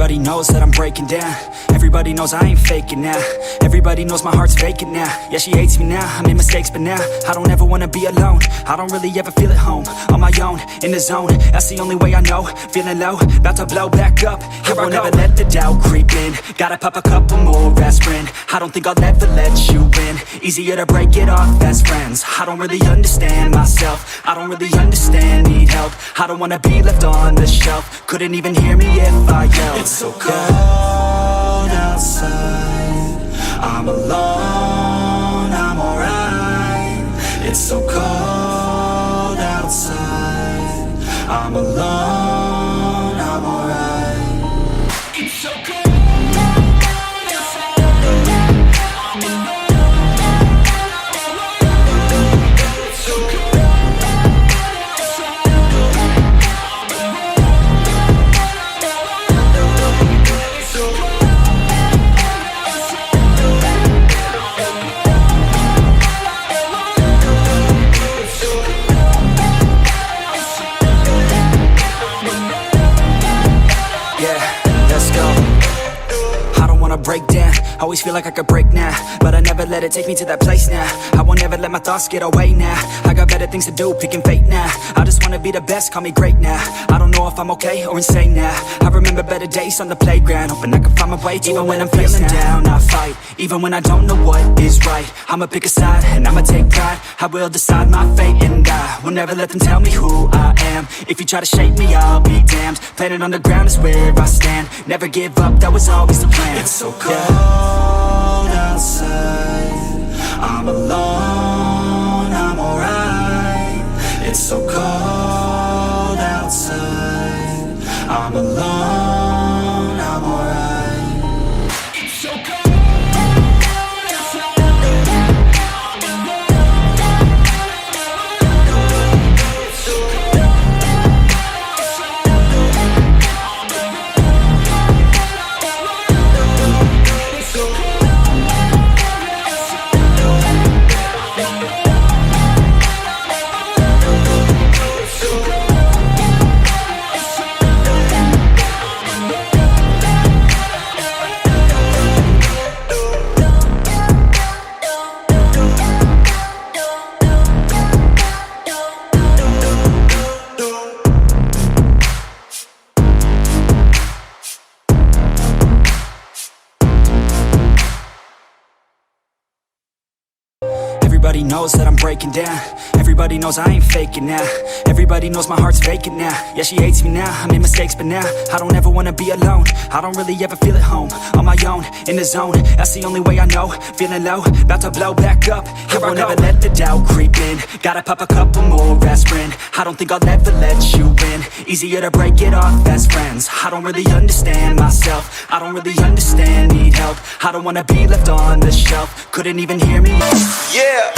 Everybody knows that I'm breaking down. Everybody knows I ain't faking now. Everybody knows my heart's vacant now. Yeah, she hates me now, I made mistakes, but now I don't ever wanna be alone. I don't really ever feel at home. On my own, in the zone, that's the only way I know. Feeling low, about to blow back up. Here I won't ever let the doubt creep in. Gotta pop a couple more aspirin. I don't think I'll ever let you in. Easier to break it off best friends. I don't really understand myself. I don't really understand, need help. I don't wanna be left on the shelf. Couldn't even hear me if I yelled. It's so cold outside, I'm alone, I'm alright. It's so cold outside, I'm alone, I'm alright. It's so cold. Break down, always feel like I could break now, but I never let it take me to that place now. I won't ever let my thoughts get away now. I got better things to do, picking fate now. I just wanna be the best, call me great now. I don't know if I'm okay or insane now. I remember better days on the playground, hoping I can find my way to even when I'm feeling down, I fight. Even when I don't know what is right, I'ma pick a side and I'ma take pride. I will decide my fate and I will never let them tell me who I am. If you try to shake me, I'll be damned. Planet on the ground is where I stand. Never give up, that was always the plan. It's so cold outside, I'm alone, I'm alright. It's so cold outside, I'm alone, I'm alright. It's so cold. Everybody knows that I'm breaking down. Everybody knows I ain't faking now. Everybody knows my heart's vacant now. Yeah, she hates me now, I made mistakes, but now I don't ever wanna be alone. I don't really ever feel at home. On my own, in the zone, that's the only way I know. Feeling low, about to blow back up. Here I won't ever let the doubt creep in. Gotta pop a couple more aspirin. I don't think I'll ever let you in. Easier to break it off best friends. I don't really understand myself. I don't really understand, need help. I don't wanna be left on the shelf. Couldn't even hear me. Yeah.